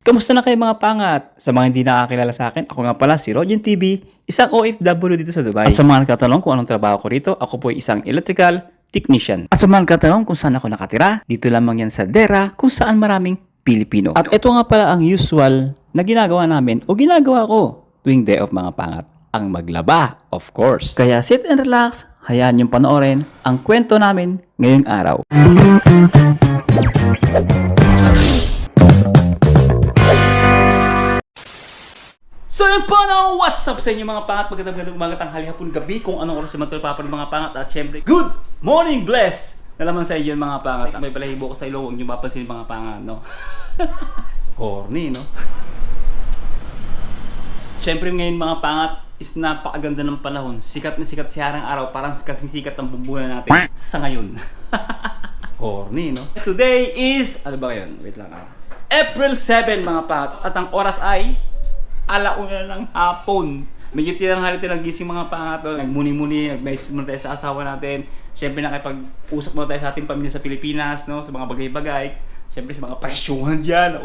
Kamusta na kayo mga pangat? Sa mga hindi nakakilala sa akin, ako nga pala si Rodjan TV, isang OFW dito sa Dubai. At sa mga nagtatanong kung anong trabaho ko rito, ako po ay isang electrical technician. At sa mga nagtatanong kung saan ako nakatira, dito lamang yan sa Dera, kung saan maraming Pilipino. At ito nga pala ang usual na ginagawa namin o ginagawa ko tuwing day of mga pangat, ang maglaba, of course. Kaya sit and relax, hayaan niyong panoorin ang kwento namin ngayong araw. So yun po na, what's up sa inyo mga pangat? Magandang umaga, tanghali, hapon, gabi, kung anong oras naman ito papanood mga pangat. At syempre, good morning, bless! Nalaman sa inyo mga pangat. May balahibo ko sa ilo, huwag nyo mapansin mga pangat, no? Corny, no? Syempre ngayon mga pangat, is napakaganda ng panahon. Sikat na sikat si harang araw, parang kasing sikat ng bumbulan natin sa ngayon. Corny, no? Today is, ano ba yun? Wait lang April 7 mga pangat. At ang oras ay alauna ng hapon. Medyo tinanghali gising mga pangat. Nagmuni-muni, nag-message muna tayo sa asawa natin. Siyempre nakipag-usap muna tayo sa ating pamilya sa Pilipinas, no? Sa mga bagay-bagay. Siyempre sa mga presyuhan dyan.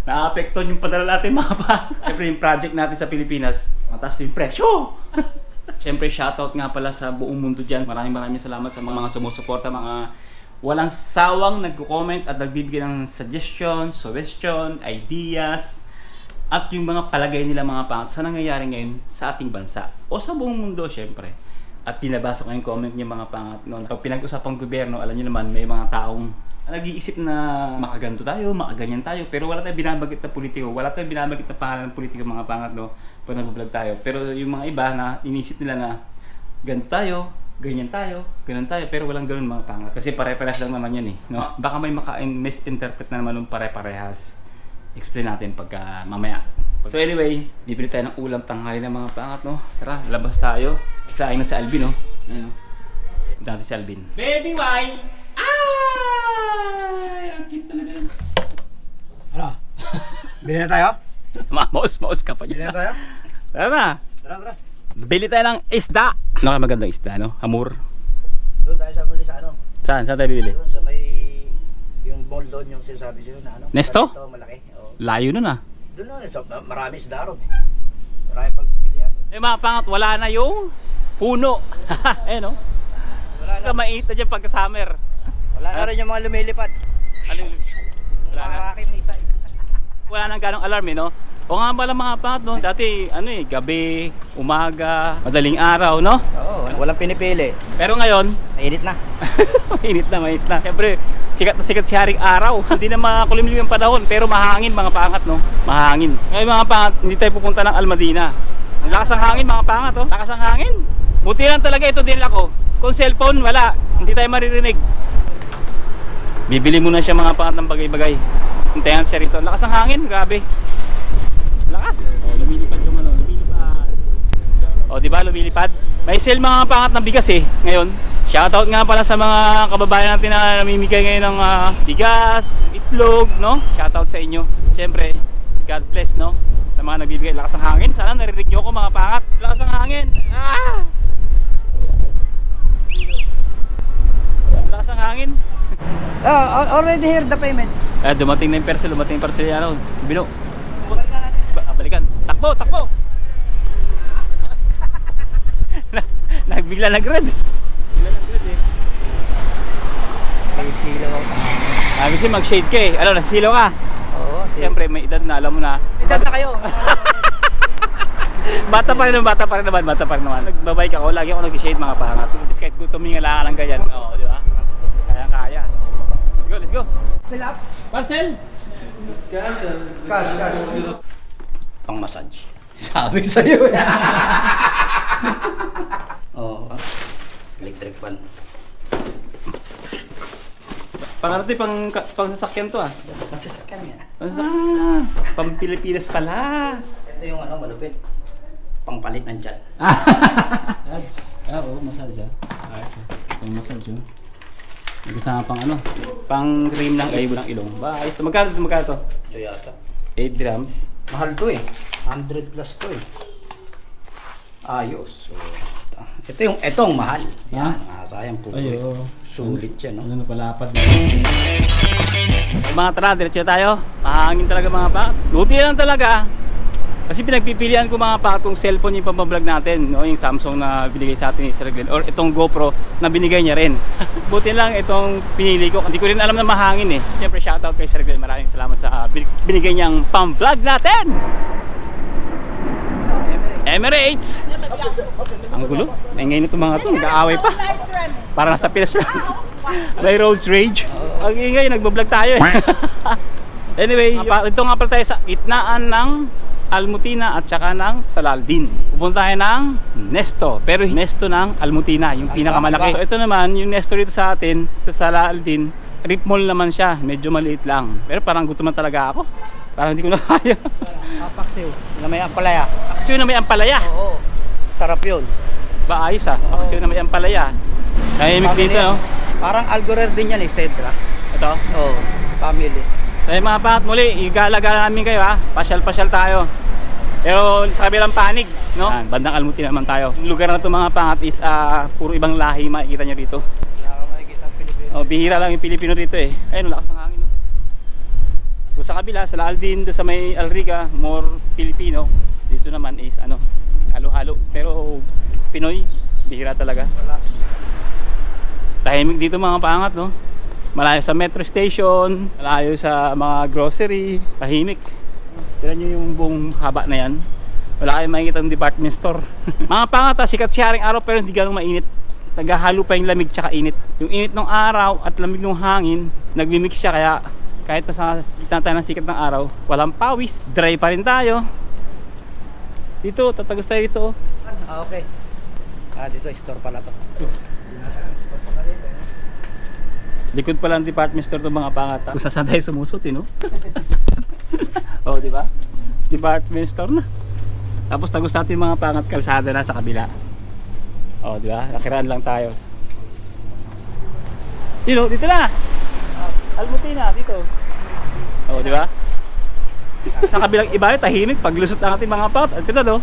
Naapekton yung padala natin mga pangat. Siyempre yung project natin sa Pilipinas, mataas yung presyo. Siyempre shoutout nga pala sa buong mundo dyan. Maraming salamat sa mga sumusuporta, mga walang sawang nagko-comment at nagbibigay ng suggestion, ideas, at yung mga palagay nila mga pangat sa nangyayari ngayon sa ating bansa o sa buong mundo syempre. At pinabasa ko yung comment niya mga pangat noon. Pag pinag-usapang gobyerno, alam niyo naman may mga taong nag-iisip na makaganto tayo, makaganyan tayo, pero wala tayong binabagit na politiko, wala tayong binabagit na pangalan ng politiko mga pangat, no? Pag nag-vlog tayo. Pero yung mga iba na inisip nila na ganito tayo, ganyan tayo, ganun tayo, pero walang ganun mga pangat. Kasi pare-parehas lang naman yan eh, no? Baka may misinterpret na naman ng pare-parehas. Explain natin pagka mamaya. So anyway, bibili tayo ng ulam tanghali ng mga pangat, no? Tara, labas tayo. Saing na si Alvin, no? Ayun, no? Dati si Alvin. Baby wine! Ay! Ang cute talaga yun. Ano? Bili na tayo? Maus ka pa Bili dyan. na tayo? Tara na! Tara. Bili tayo ng isda! Ano magandang isda, no? Hamur. Doon tayo sa muli sa ano? Saan? Saan tayo bibili? Doon sa may yung mall doon yung sinasabi sa'yo na ano? Nesto? Ito, malaki. Oo. Layo nun ah. Doon na, so, marami sa daron. Marami pagpilihan. Eh mga pangat, wala na yung puno. Eh no? Wala na. Mainit na dyan pagka summer. Wala na rin yung mga lumilipad. Ano yung... Wala na. Makakakim na isa. Wala nang ganong alarm eh no? O nga pala mga pangat no? Dati ano eh, gabi, umaga, madaling araw no? Oo, walang pinipili. Pero ngayon, Mainit na. mainit na. Siyempre, sikat na sikat si haring araw. Hindi na makulimlim yung panahon, pero mahangin mga pangat, no? Mahangin. Ngayon mga pangat, hindi tayo pupunta ng Almadina. Ang lakas ng hangin mga pangat, oh. Lakas ng hangin. Buti lang talaga ito din ako. Kung cellphone, wala. Hindi tayo maririnig. Bibili muna siya mga pangat ng bagay-bagay. Hintayan siya rito. Lakas ng hangin, grabe. Lakas. Oh, lumilipad yung ano, lumilipad. O, di ba lumilipad? May sale mga pangat ng bigas eh, ngayon. Shoutout nga pala sa mga kababayan natin na namimigay ngayon ng bigas, itlog, no? Shoutout sa inyo. Siyempre, God bless, no? Sa mga nagbibigay. Lakas ng hangin. Sana narinig nyo ako mga pangat. Lakas ng hangin. Ah! Lakas ng hangin. Already here the payment. Dumating na yung parcel. Ano? Bino. Balikan. Takbo! Nagbigla nag-red. May silaw ako sa hangin. Kasi mag-shade ka eh. Ano, nasisilaw ka? Oo, Siyempre, may edad na, alam mo na. edad na kayo. Bata pa rin naman. Nagbabike ako, lagi ako nag-shade mga pangat. Kahit tumingala ka lang ganyan. Oo, di ba? Kaya. Let's go. Fill up? Parcel! Cash. Pang massage. Sabi sa'yo. Oo. Electric fan. Pangarap pang sasakyan to ah. Kasi sa kanya. Pang Pilipinas pala. Ito yung ano, malupit. Pangpalit ng chat. Oo, massage ah. Pang massage yun. Kasama pang ano, pang cream ng ng ilong. Ba, ayos. Magkano to? Ito yata. 8 grams. Mahal to eh. 100 plus to eh. Ayos. So, Ito ang mahal. Ha? Yan, sayang po. Ay, oo. Sulit yan, no? Ano na palapad na. Mga tara, diretso tayo. Mahangin talaga mga pa. Buti lang talaga. Kasi pinagpipilian ko mga pa kung cellphone yung pambablog natin, no? Yung Samsung na binigay sa atin ni Sir Glenn, or itong GoPro na binigay niya rin. Buti lang itong pinili ko. Hindi ko rin alam na mahangin eh. Siyempre shoutout kay Sir Glenn. Maraming salamat sa binigay niyang pamvlog natin. Emirates! Ang gulo. Ngayon itong mga to, nag-aaway pa. Para nasa Pilas lang. May road rage. Ang ingay, nagbablog tayo eh. Anyway, ito nga pala tayo sa itnaan ng Almutina at saka ng Salaldin. Pupunta tayo ng Nesto. Pero Nesto ng Almutina, yung pinakamalaki. So ito naman, yung Nesto dito sa atin, sa Salaldin, Rip Mall naman siya. Medyo maliit lang. Pero parang gutom na talaga ako. Parang hindi ko na kaya. Paksiw. Na may ampalaya. Aksiyo na may ampalaya. Oo. Sarap yun. Ba ayos ah. Aksiyo na may ampalaya. Tahimik dito, no? Parang Algorer din yan eh, Cedra. Ito. Oo. Family. Kaya mga pangat muli, igala-gala namin kayo ha. Pasyal-pasyal tayo. Pero sa kabilang panig, no? Bandang Almuti naman tayo. Yung lugar na ito mga pangat is puro ibang lahi makikita nyo dito. Makikita ang Pilipino. Oh, bihira lang yung Pilipino dito eh. Ayun, lakas ng hangin, no? So, sa kabila, sa Laaldin, doon sa may Alriga, more Filipino. Dito naman is ano, halo-halo. Pero Pinoy, bihira talaga. Tahimik dito mga pangat, no? Malayo sa metro station, malayo sa mga grocery, tahimik. Tignan nyo yung buong haba na yan. Wala kayong makikita ng department store. Mga pangata, sikat si haring araw pero hindi ganong mainit. Naghahalo pa yung lamig tsaka init. Yung init ng araw at lamig ng hangin, nagmimix siya kaya kahit nasa gitna tayo ng sikat ng araw, walang pawis. Dry pa rin tayo. Dito, tatagos tayo dito. Okay. Dito, store pala to. Likod pala ng department store itong mga pangata. Kung saan tayo sumusot, no? Oo, di ba? Department store na. Tapos tagos natin yung mga pangat kalsada na sa kabila. Oo, di ba? Nakiraan lang tayo. Dito, dito na! Almutina, dito. Oo, di ba? Sa kabilang iba, tahimik. Paglusot ng ating mga pangat. Ito na, no?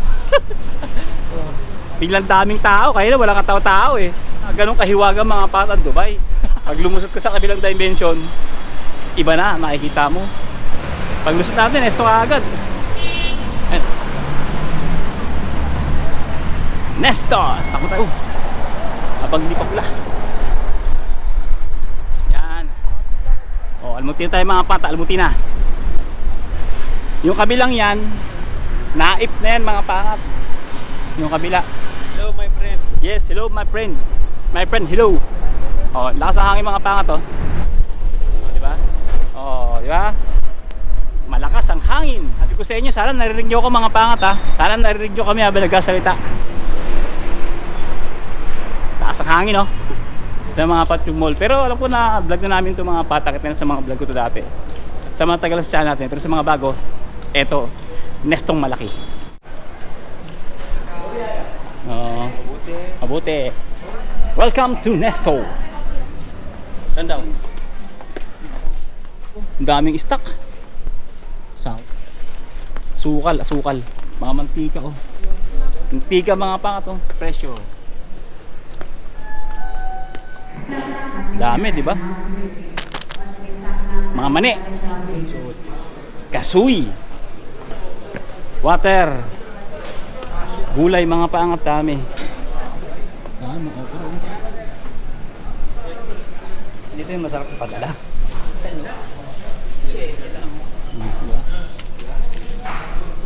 Biglang daming tao. Kaya na, walang katao-tao eh. Ganong kahiwagang mga pangat ang Dubai. Pag lumusot ka sa kabilang dimension, iba na, makikita mo. Pag lusot natin, esto ka agad. Nestor! Takot tayo. Abang di pa pula. Yan. O, Almutina tayo mga pata, Almutina. Yung kabilang yan, naip na yan mga pangat. Yung kabila. Hello my friend. Yes, hello my friend. My friend, hello. Oh, lakas ang hangin mga pangat oh. Oh, di ba? Oh, di ba? Malakas ang hangin. Sabi ko sa inyo, sana narinig niyo ako mga pangat ha. Sana narinig niyo kami habang nagsasalita. Lakas ang hangin oh. Ito mga Patyug Mall. Pero alam ko na vlog na namin 'tong mga patakit na sa mga vlog ko to dati. Sa mga tagal sa channel natin, pero sa mga bago, eto, Nestong malaki. Oh, mabuti. Welcome to Nesto. Saan daw? Ang daming stock. Asukal. Mga mantika oh. Mantika mga pangat oh. Presyo. Dami, di ba? Mga mani. Kasuy. Water. Gulay mga pangat dami. Dami okra. Dito yung masarap na padala.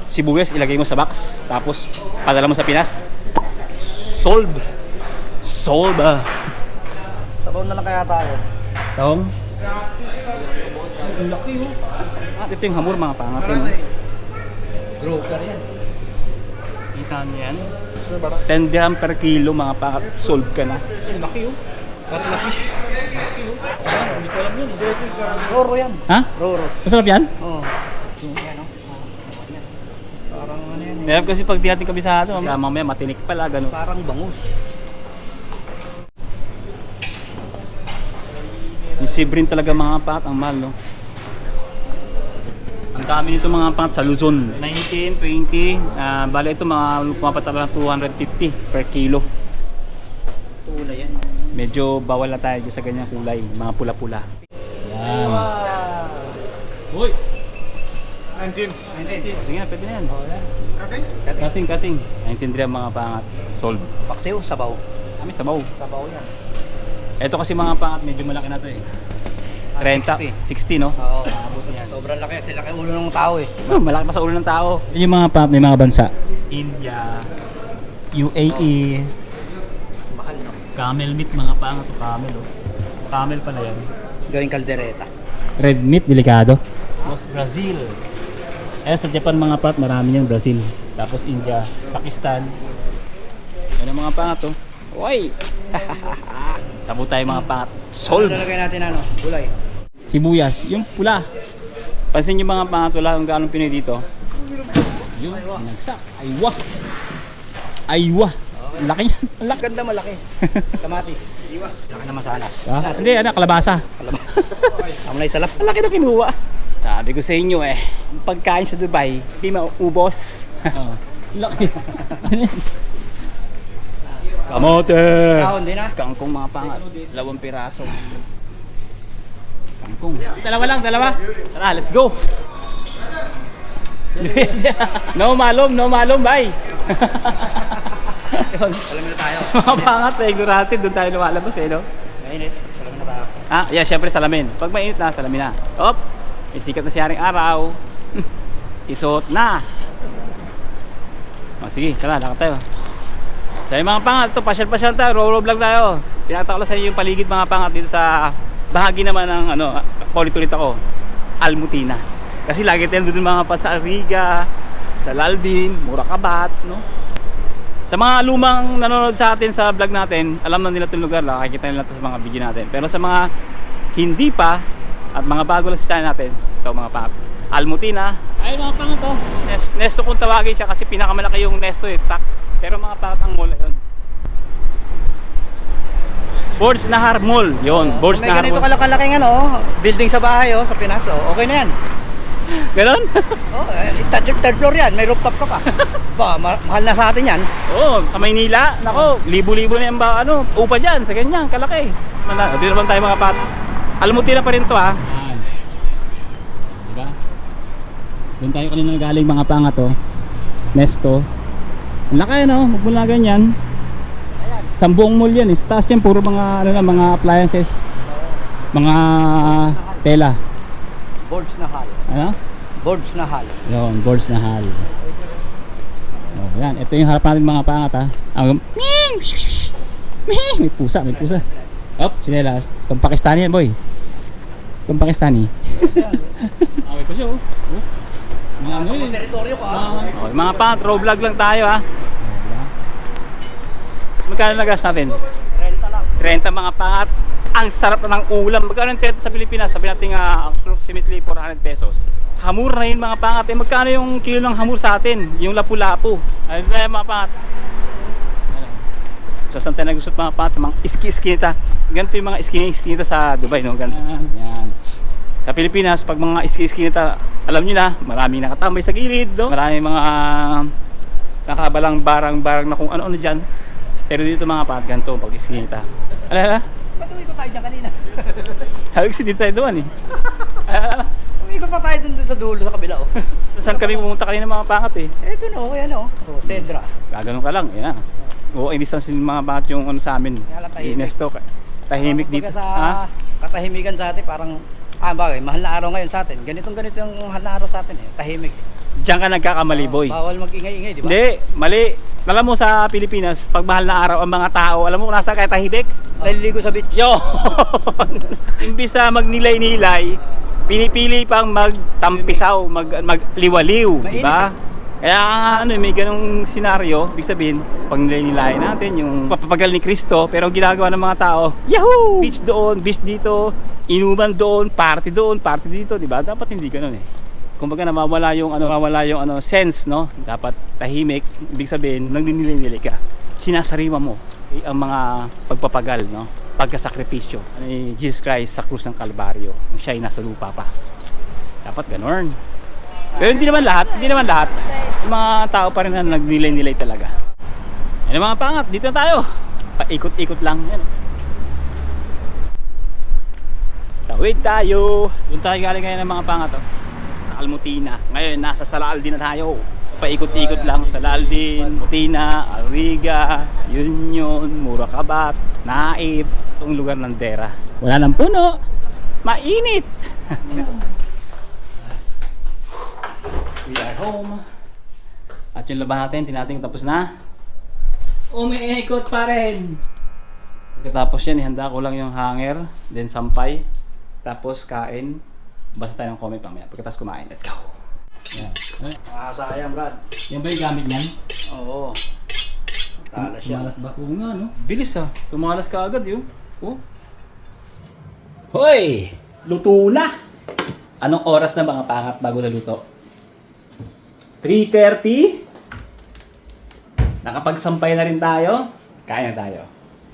Sibuyas ilagay mo sa box, tapos padala mo sa Pinas. Solve. Sabaw na lang kaya tayo. Taong. Ang laki oh. Ito yung hamur mga pangat. Broker yan. Kita nyo yan? 10 dirham per kilo mga pangat. Solve ka na. Ang laki oh. Laki. Hindi ko alam yun. Roro yan. Ha? Roro. Masarap yan? Oo. Yan o. Parang ano yan. Meron kasi pag di natin kabisado, mamaya matinik pala, gano'n. Parang bangus. Yung sibrin talaga mga pangat, ang mahal no. Ang dami nito mga pangat sa Luzon. 19, 20, bali ito mga pumapatala ng 250 per kilo. Medyo bawal na tayo dyan sa ganyang kulay, mga pula-pula. Yan. Uy! 19. Sige na, pwede na yan. Okay. Cutting. Naintindihan mga pangat. Solve. Paksiw, sabaw. Kami sabaw. Sabaw yan. Ito kasi mga pangat, medyo malaki na to eh. 30, 60 no? Oo. Abot yan. Sobrang laki. Sila kay ulo ng tao eh. Oh, malaki pa sa ulo ng tao. Yung mga pangat, may mga bansa. India, UAE, Mahal no. camel meat mga pangat. Camel oh. Camel pala yan. Gawing kaldereta. Red meat, delikado. Tapos Brazil. Sa Japan mga pat, marami yung Brazil. Tapos India, Pakistan. Yan ang mga pangat oh. Uy! Sabo tayo mga pangat. Solve! Lalagay natin ano? Gulay. Sibuyas, yung pula. Pansin nyo mga pangat, wala kung gaano Pinoy dito. Yung nagsak. Aywa! Aywa! Ang laki niyan. Ang laki. Ganda malaki. Kamatis. Iwa. Laki na masala. Ah, hindi, kalabasa. Amo na isalap. Ang laki na kinuha. Sabi ko sa inyo ang pagkain sa Dubai, di maubos. Laki. Kamote! Kahon din ah. Kangkong mga pangat. 2 piraso. Kangkong. Dalawa. Tara, let's go! No malum, bye! Yun. Salamin na tayo. Mga pangat, ignorante, doon tayo lumalabas no? Mainit. Salamin na tayo. Yeah, syempre salamin. Pag mainit na, salamin na. Op! May sikat na siyaring araw. Isuot na. Sige, tara, lakad tayo. Sa mga pangat, ito, pasyal tayo, roll vlog tayo. Pinakita ko lang sa inyo yung paligid mga pangat dito sa bahagi naman ng politurit ako, Almutina. Kasi lagi tayo doon mga pangat sa Ariga, sa Laldin, Murakabat, no? Sa mga lumang nanonood sa atin sa vlog natin, alam na nila itong lugar, nakikita nila ito sa mga video natin. Pero sa mga hindi pa, at mga bago lang sa channel natin, ito mga pangat, Almutina. Ay mga pangat to, Nesto kung tawagin siya kasi pinakamalaki yung Nesto pero mga pangat ang mall yun. Bords Nahar Mall, yun, Bords May Nahar ganito Mall. kalakalaking building sa bahay sa Pinas okay na yan. Ganon? Third floor yan, may rooftop ka pa. Mahal na sa atin yan. Sa Maynila, nako, libo-libo na yung upa dyan, sa ganyan, kalaki. Dito naman tayo mga pat. Almutina pa rin to diba? Doon tayo kanina galing mga pangat Nesto. Ang laki magmula ganyan. Sa buong mall yan sa taas yan puro mga mga appliances. Mga tela. Boards na hal. Boards na hal. Yun, Boards Nahar. Yan, ito yung harapan natin mga pangat may pusa. Op, sinelas. Pang Pakistani yan boy. Pang Pakistani. Away pa siya Mga teritoryo ka. Okay, mga pangat, row vlog lang tayo Magkano nagas natin? Renta lang. 30 mga pangat. Ang sarap na ng ulam. Magkano yung 30 sa Pilipinas? Sabi natin approximately 400 pesos. Hamur na yun mga pangat. Magkano yung kilo ng hamur sa atin? Yung lapu-lapu. Ano tayo mga pangat? So saan tayo nagusot mga pangat? Sa mga iski-iskinita. Ganito yung mga iski-iskinita sa Dubai. Yan. Sa Pilipinas, pag mga iski-iskinita, alam nyo na, maraming nakatambay sa gilid. Maraming mga nakabalang barang-barang na kung ano-ano dyan. Pero dito mga pangat, ganito pag iskinita. Alala? Ba't umikot tayo dyan kanina? Sabi ko dito tayo doon Umikot pa tayo dun sa dulo sa kabila Saan kami pumunta kanina mga pangat Ito yan Cedra. Gaganon ka lang, yan distance yung mga pangat yung sa amin. Nesto, tahimik dito. Katahimikan sa atin parang bagay, mahal na araw ngayon sa atin. Ganito yung mahal na araw sa atin tahimik. Diyan ka nagkakamali boy. Bawal mag-ingay-ingay, di ba? Hindi, mali. Alam mo sa Pilipinas, pag mahal na araw ang mga tao, alam mo kung nasa kaya tahimik? Naliligo sa beach. Yo! Imbis sa magnilay-nilay, pinipili pang magtampisaw, magliwaliw, di ba? Kaya may ganung senaryo, ibig sabihin, pag nilay-nilayan natin yung papagal ni Kristo, pero ginagawa ng mga tao, yahoo! Beach doon, beach dito, inuman doon, party dito, di ba? Dapat hindi ganun Kumbaga nawawala yung sense, no? Dapat tahimik, ibig sabihin, nagninilay-nilay ka. Sinasariwa mo ang mga pagpapagal, no? Pagkasakripisyo ni Jesus Christ sa krus ng Kalbaryo. Siya ay nasa lupa pa. Dapat ganoon. Pero hindi naman lahat. Yung mga tao pa rin na nagnilay-nilay talaga. Yan mga pangat, dito na tayo. Paikot-ikot lang. Yan. Tawid tayo. Doon tayo galing ngayon ng mga pangat. Oh. Sa Almutina. Ngayon, nasa Salaldin na tayo. Paikot-ikot lang sa Salaldin, Mutina, Alriga, Union, Murakabat, Naif. Itong lugar ng Dera. Wala ng puno. Mainit. We are home. At yung laban natin, tinating tapos na. Umiikot pa rin. Pagkatapos yan, ihanda ko lang yung hanger, then sampay, tapos kain. Basta tayo ng comment pamaya. Pagkatapos kumain, let's go. Yan. Sayang, Brad. Yan ba yung gamit niyan? Oo. Talas siya. Tumalas ba? Oo nga, no? Bilis ah. Tumalas ka agad yun. Oh. Hoy! Luto na! Anong oras na mga pangat bago naluto? 3:30? Nakapagsampay na rin tayo? Kaya na tayo.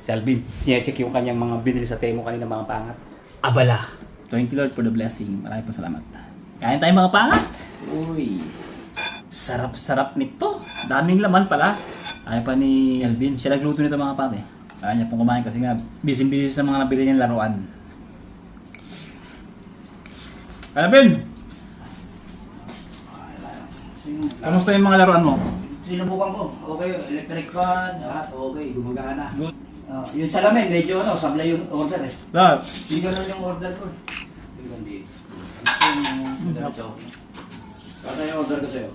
Si Alvin, check yung kanyang mga binili sa Temo kanina mga pangat. Abala! Thank you Lord for the blessing. Maraming po salamat. Kaya tayo mga pangat! Uy! Sarap-sarap nito. Daming laman pala. Ayaw pa ni Alvin. Siya nagluto nito mga pate. Kaya niya pong kumain kasi nga busy-busy sa mga nabili niyang laruan. Alvin! Kamusta yung mga laruan mo? Sinubukan ko. Okay, electric fan, lahat okay, gumagana. Good. Yung salamin, medyo sablay yung order eh. Lahat? Hindi ganun yung order ko. Hindi ganun dito. Kaya yung order ko sa'yo.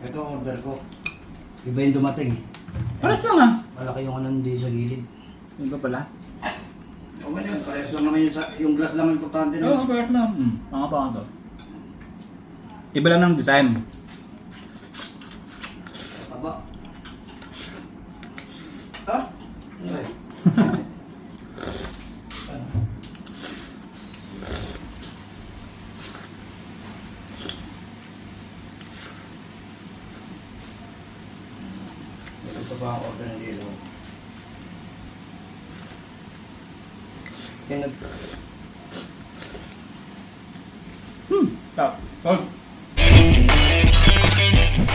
Ito ang order ko. Iba yung dumating. Paras lang ah. Malaki yung anong di sa gilid. Yung ba pala? O man yun, parehas lang naman yung glass lang ang importante na. Oo, paras lang. Mga pa to. Iba lang ng design. Aba. Ha? Okay. Ito pa ang order ng dilo. Stop. Hold.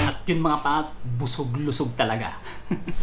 At yun mga pat, busog-lusog talaga.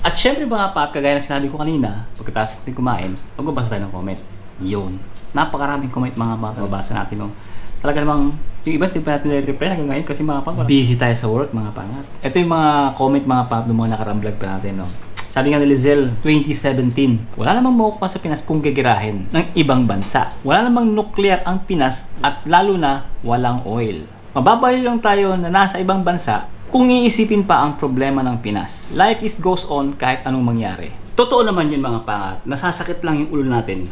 At syempre mga pat, kagaya na sinabi ko kanina, pagkatapos natin kumain, magbabasa tayo ng comment. Yun. Napakaraming comment mga pat, mababasa natin. No? Talaga namang, yung iba hindi pa natin nire-reply hanggang ngayon kasi mga pat, busy tayo sa work mga pangat. Ito yung mga comment mga pat, ng mga nakarang vlog pa natin. No? Sabi nga ni Lizelle, 2017, wala namang makukuha sa Pinas kung gagirahin ng ibang bansa. Wala namang nuclear ang Pinas at lalo na walang oil. Mababali lang tayo na nasa ibang bansa kung iisipin pa ang problema ng Pinas. Life is goes on kahit anong mangyari. Totoo naman yun mga pangat, nasasakit lang yung ulo natin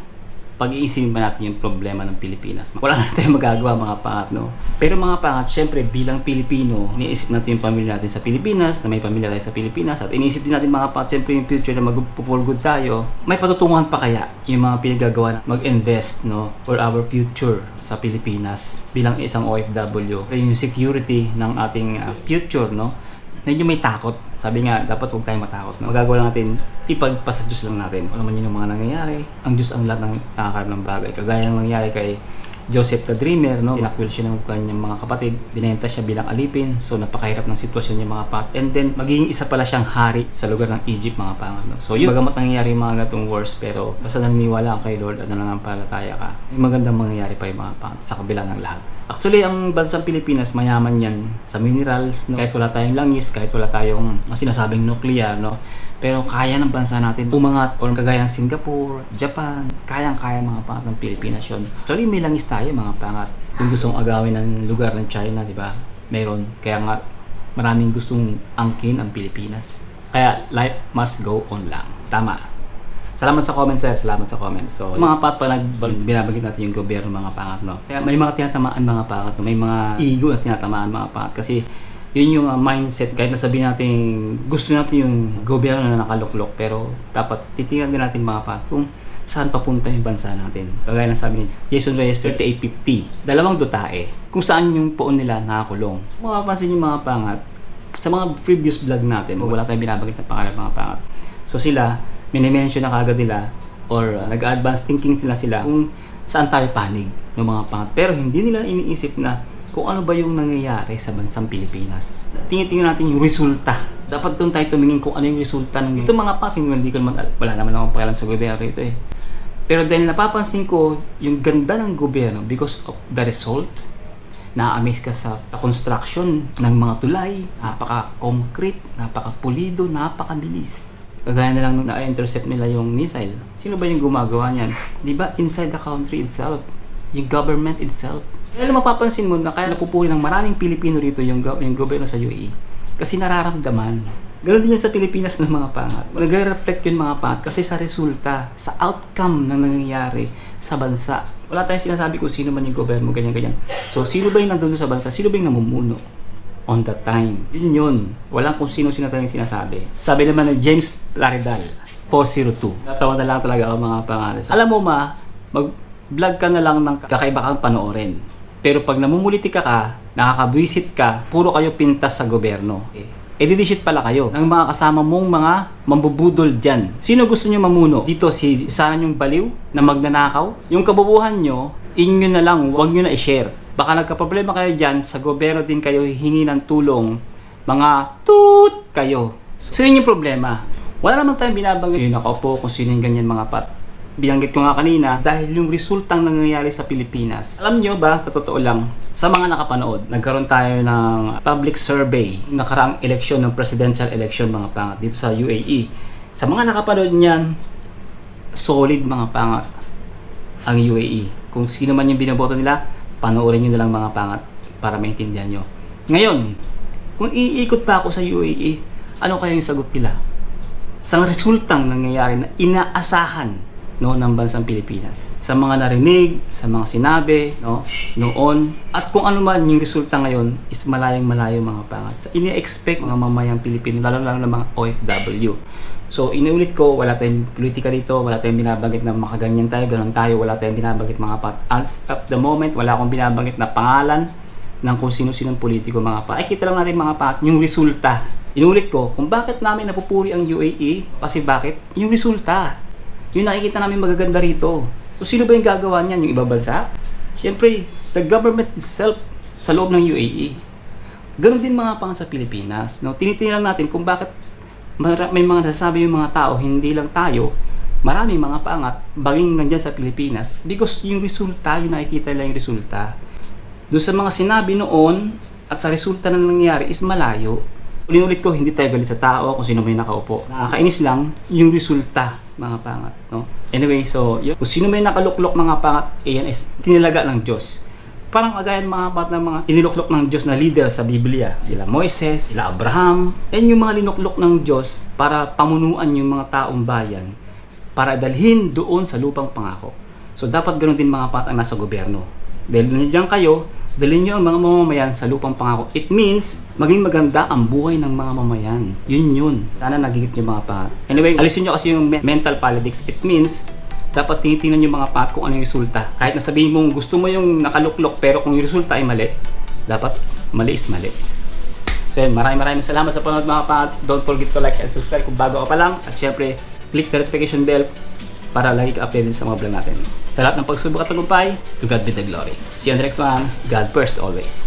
pag iisipin pa natin yung problema ng Pilipinas. Wala na tayong magagawa mga pangat, no? Pero mga pangat, syempre bilang Pilipino, iniisip natin yung pamilya natin sa Pilipinas, na may pamilya tayo sa Pilipinas, at iniisip din natin mga pangat, syempre yung future na magpupulgod tayo, may patutunguhan pa kaya yung mga pinagagawa na mag-invest, no? For our future sa Pilipinas bilang isang OFW. Yung security ng ating future, no? Medyo may takot. Sabi nga, dapat huwag tayong matakot. No? Magagawa lang natin, ipagpasa Diyos lang natin. Ano man yun yung mga nangyayari. Ang Diyos ang lahat ng nakakaroon ng bagay. Kagaya ng nangyayari kay Joseph the Dreamer, no? Tinakwil siya ng kanyang mga kapatid. Binenta siya bilang alipin. So, napakahirap ng sitwasyon niya mga pat. And then, magiging isa pala siyang hari sa lugar ng Egypt mga pangat. No? So, yun, bagamat nangyayari yung mga gatong wars, pero basta naniniwala kay Lord at nananampalataya ka, may magandang mangyayari pa yung mga pangat sa kabila ng lahat. Actually, ang bansang Pilipinas, mayaman yan sa minerals, no? Kahit wala tayong langis, kahit wala tayong sinasabing nuclear, no? Pero kaya ng bansa natin umangat, or kagaya ng Singapore, Japan, kayang-kaya mga pangat ng Pilipinas yun. Actually, may langis tayo mga pangat. Kung gustong agawin ng lugar ng China, di ba? Meron. Kaya nga, maraming gustong angkin ang Pilipinas. Kaya, life must go on lang. Tama. Salamat sa comment sir, salamat sa comment. So, mga pat pa binabagit natin yung gobyerno mga pangat, no? Kaya may mga tinatamaan mga pangat, no? May mga ego na tinatamaan mga pangat kasi yun yung mindset. Kahit nasabihin natin gusto natin yung gobyerno na nakaluklok, pero dapat titingnan din natin mga pangat kung saan papunta yung bansa natin. Kagaya ng sabi ni Jason Reyes 3850, dalawang dutae kung saan yung poon nila nakakulong. Mapapansin yung mga pangat sa mga previous vlog natin, wala tayong binabagit na pangalan mga pangat. So sila minimension na kagad nila or nag-advance thinking sila kung saan tayo panig ng mga pangat. Pero hindi nila iniisip na kung ano ba yung nangyayari sa bansang Pilipinas. Tingnan natin yung resulta Dapat doon tayo tumingin kung ano yung resulta ng ito mga pa, hindi ko naman, wala naman akong pakialam sa gobyerno ito eh. Pero dahil napapansin ko yung ganda ng gobyerno because of the result, na-amaze ka sa construction ng mga tulay, napaka-concrete, napaka-pulido, napakabilis. Kagaya na lang na-intercept nila yung missile. Sino ba yung gumagawa niyan? Di ba inside the country itself, yung government itself. Kaya mapapansin mo na kaya napupuri ng maraming Pilipino rito yung gobyerno sa UAE. Kasi nararamdaman. Ganon din yan sa Pilipinas ng mga pangat. Nagre-reflect yun mga pangat kasi sa resulta, sa outcome ng nangyayari sa bansa. Wala tayong sinasabi kung sino man yung gobyerno, ganyan-ganyan. So, sino ba yung nandun sa bansa? Sino ba yung namumuno? On that time. Yun yun. Walang kung sino-sino tayong sinasabi. Sabi naman ng James Laridal, 402. Natawa na lang talaga ang mga pangalan. Alam mo mag-vlog ka na lang ng kakaiba kang panoorin. Pero pag namumuliti ka, nakakabwisit ka, puro kayo pintas sa gobyerno. Edidisit pala kayo ng mga kasama mong mga mambubudol dyan. Sino gusto nyo mamuno? Dito si saan yung baliw na magnanakaw? Yung kabubuhan nyo, inyo na lang, huwag nyo na i-share. Baka nagka-problema kayo dyan, sa gobyerno din kayo hihingi ng tulong, mga toot kayo. So yun yung problema. Wala naman tayong binabanggit sino nakaupo, kung sino yung ganyan mga pat. Binanggit ko nga kanina, dahil yung resultang nangyayari sa Pilipinas. Alam nyo ba, sa totoo lang, sa mga nakapanood, nagkaroon tayo ng public survey, nakaraang eleksyon ng presidential election mga pangat dito sa UAE. Sa mga nakapanood niyan, solid mga pangat ang UAE. Kung sino man yung binoboto nila, panoorin nyo na lang mga pangat para maintindihan nyo. Ngayon, kung iikot pa ako sa UAE, ano kaya yung sagot nila? Sa resultang nangyayari na inaasahan ng bansang Pilipinas. Sa mga narinig, sa mga sinabi, noon, at kung ano man yung resulta ngayon is malayong-malayo mga pangat. Sa ini-expect mga mamayang Pilipino, lalo ng mga OFW. So, inuulit ko, wala tayong politika dito, wala tayong binabanggit na makaganyan tayo, ganun tayo, wala tayong binabanggit mga pat. As of the moment, wala akong binabanggit na pangalan ng kung sino-sinong politiko mga pa. Ay, kita lang natin mga pat, yung resulta. Inuulit ko, kung bakit namin napupuri ang UAE, kasi bakit? Yung resulta. Yung nakikita namin magaganda rito. So, sino ba yung gagawa niyan? Yung ibang bansa? Siyempre, the government itself sa loob ng UAE. Ganon din mga pang sa Pilipinas. Tinitingnan natin kung bakit may mga nasasabi yung mga tao, hindi lang tayo, maraming mga pangat, baging nandyan sa Pilipinas. Because yung resulta, yung nakikita nila yung resulta. Doon sa mga sinabi noon at sa resulta na nangyayari is malayo. Ulit ko, hindi tayo galit sa tao kung sino may nakaupo. Nakakainis lang yung resulta, mga pangat. Anyway, so, kung sino may nakaluklok mga pangat, yan is tinilaga ng Diyos. Parang kagayan mga pangat ng mga iniluklok ng Diyos na leader sa Biblia. Sila Moises, sila Abraham. Yan yung mga linuklok ng Diyos para pamunuan yung mga taong bayan para dalhin doon sa lupang pangako. So, dapat ganoon din mga pangat ang nasa gobyerno. Dahil nandiyan kayo, dalhin nyo ang mga mamamayan sa lupang pangako. It means, maging maganda ang buhay ng mga mamayan. Yun. Sana nagigit nyo mga pangat. Anyway, alisin nyo kasi yung mental politics. It means, dapat tinitingnan nyo mga pangat kung ano yung resulta. Kahit nasabihin mong gusto mo yung nakaluklok, pero kung yung resulta ay mali, dapat mali is mali. So yun, maraming salamat sa panonood mga pangat. Don't forget to like and subscribe kung bago ka pa lang. At syempre, click the notification bell para lagi ka updated sa mga vlog natin. Sa lahat ng pagsubok at tagumpay, to God be the glory. See you on the next one. God first always.